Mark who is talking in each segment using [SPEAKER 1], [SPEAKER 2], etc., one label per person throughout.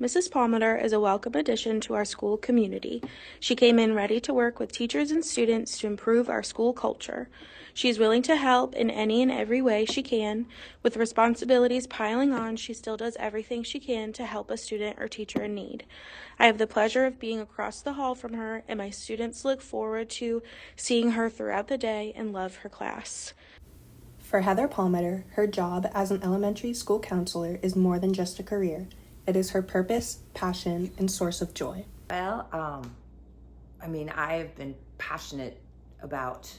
[SPEAKER 1] Mrs. Palmeter is a welcome addition to our school community. She came in ready to work with teachers and students to improve our school culture. She is willing to help in any and every way she can. With responsibilities piling on, she still does everything she can to help a student or teacher in need. I have the pleasure of being across the hall from her, and my students look forward to seeing her throughout the day and love her class.
[SPEAKER 2] For Heather Palmeter, her job as an elementary school counselor is more than just a career. It is her purpose, passion, and source of joy.
[SPEAKER 3] Well, I've been passionate about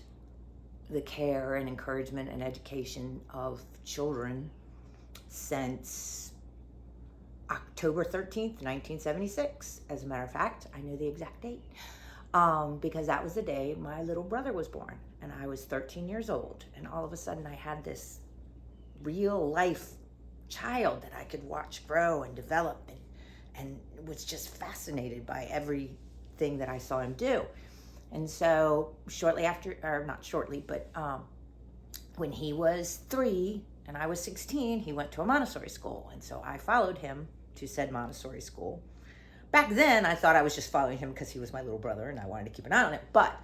[SPEAKER 3] the care and encouragement and education of children since October 13th, 1976. As a matter of fact, I know the exact date because that was the day my little brother was born, and I was 13 years old, and all of a sudden I had this real life child that I could watch grow and develop and was just fascinated by everything that I saw him do. And so shortly after, or not shortly, but when he was 3 and I was 16, he went to a Montessori school. And so I followed him to said Montessori school. Back then, I thought I was just following him because he was my little brother and I wanted to keep an eye on it. But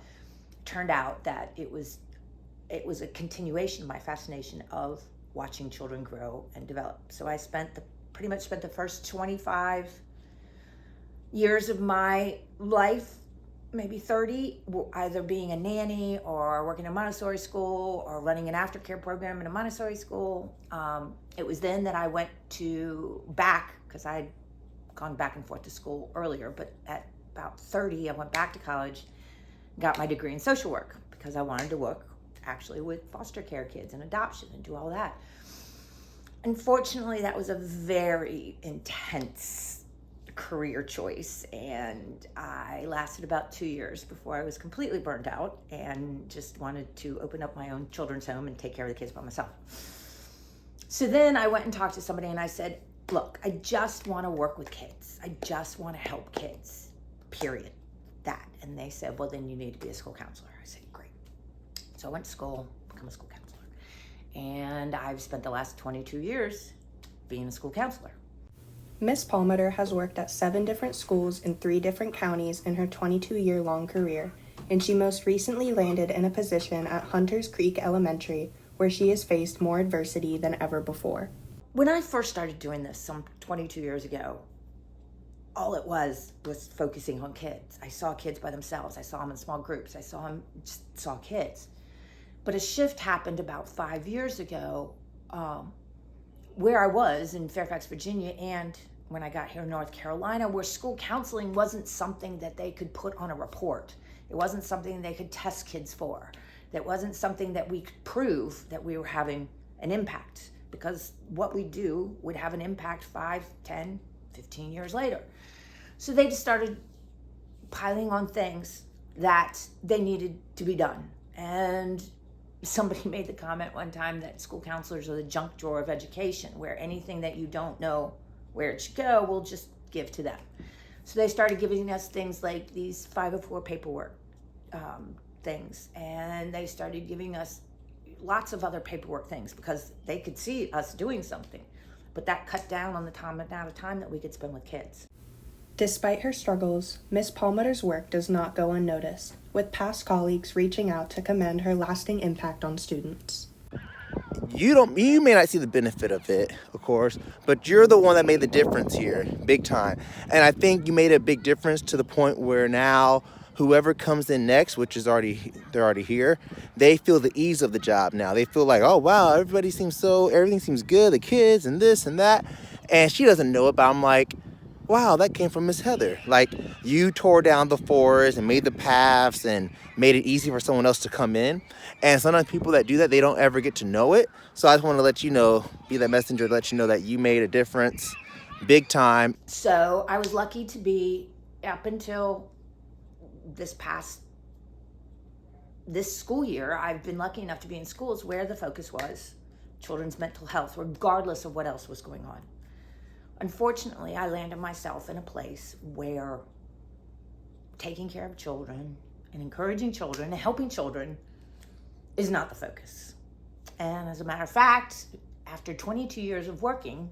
[SPEAKER 3] it turned out that it was a continuation of my fascination of watching children grow and develop. So I pretty much spent the first 25 years of my life, maybe 30, either being a nanny or working in a Montessori school or running an aftercare program in a Montessori school. It was then that I went back, because I had gone back and forth to school earlier, but at about 30, I went back to college, got my degree in social work because I wanted to work actually with foster care kids and adoption and do all that. Unfortunately, that was a very intense career choice, and I lasted about 2 years before I was completely burned out and just wanted to open up my own children's home and take care of the kids by myself. So then I went and talked to somebody and I said, look, I just want to work with kids. I just want to help kids, period. That. And they said, well, then you need to be a school counselor. I said, great. So I went to school, become a school counselor. And I've spent the last 22 years being a school counselor.
[SPEAKER 2] Miss Palmeter has worked at 7 different schools in 3 different counties in her 22-year-long career, and she most recently landed in a position at Hunters Creek Elementary, where she has faced more adversity than ever before.
[SPEAKER 3] When I first started doing this some 22 years ago, all it was focusing on kids. I saw kids by themselves. I saw them in small groups. I saw kids. But a shift happened about 5 years ago where I was in Fairfax, Virginia, and when I got here in North Carolina, where school counseling wasn't something that they could put on a report. It wasn't something they could test kids for. That wasn't something that we could prove that we were having an impact, because what we do would have an impact 5, 10, 15 years later. So they just started piling on things that they needed to be done. And somebody made the comment one time that school counselors are the junk drawer of education, where anything that you don't know where it should go, we'll just give to them. So they started giving us things like these 504 paperwork things, and they started giving us lots of other paperwork things because they could see us doing something, but that cut down on the amount of time that we could spend with kids.
[SPEAKER 2] Despite her struggles, Miss Palmeter's work does not go unnoticed, with past colleagues reaching out to commend her lasting impact on students.
[SPEAKER 4] You may not see the benefit of it, of course, but you're the one that made the difference here, big time. And I think you made a big difference to the point where now whoever comes in next, which is they're already here, they feel the ease of the job now. They feel like, oh wow, everything seems good, the kids and this and that. And she doesn't know it, but I'm like, wow, that came from Miss Heather. Like, you tore down the forest and made the paths and made it easy for someone else to come in. And sometimes people that do that, they don't ever get to know it. So I just want to let you know, be that messenger to let you know that you made a difference big time.
[SPEAKER 3] So I was lucky to be, up until this school year, I've been lucky enough to be in schools where the focus was children's mental health, regardless of what else was going on. Unfortunately, I landed myself in a place where taking care of children and encouraging children and helping children is not the focus. And as a matter of fact, after 22 years of working,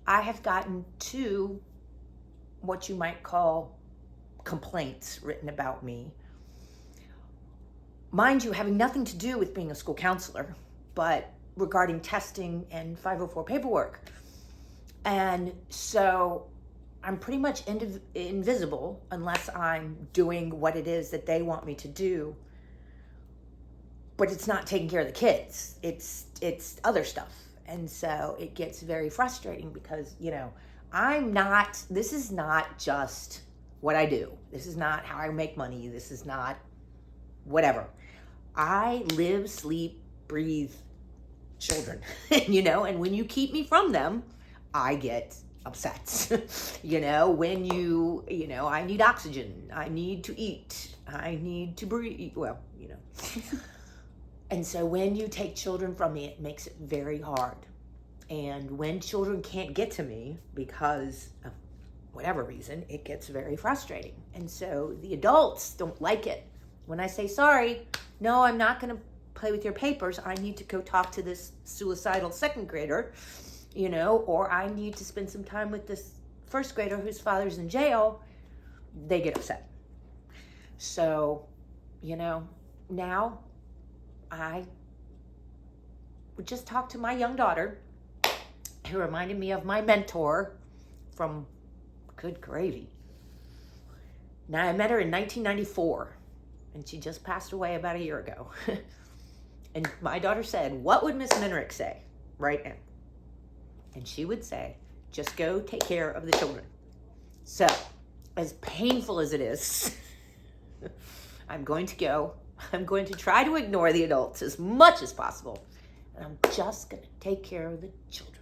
[SPEAKER 3] I have gotten 2 what you might call complaints written about me. Mind you, having nothing to do with being a school counselor, but regarding testing and 504 paperwork. And so I'm pretty much invisible unless I'm doing what it is that they want me to do. But it's not taking care of the kids. It's other stuff. And so it gets very frustrating because, this is not just what I do. This is not how I make money. This is not whatever. I live, sleep, breathe children, and when you keep me from them, I get upset. When I need oxygen, I need to eat, I need to breathe, And so when you take children from me, it makes it very hard. And when children can't get to me because of whatever reason, it gets very frustrating. And so the adults don't like it. When I say, sorry, no, I'm not going to play with your papers. I need to go talk to this suicidal second grader, or I need to spend some time with this first grader whose father's in jail. They get upset. So, now I would just talk to my young daughter, who reminded me of my mentor from good gravy. Now, I met her in 1994, and she just passed away about a year ago. And my daughter said, what would Miss Minrick say right now? And she would say, just go take care of the children. So, as painful as it is, I'm going to go. I'm going to try to ignore the adults as much as possible. And I'm just going to take care of the children.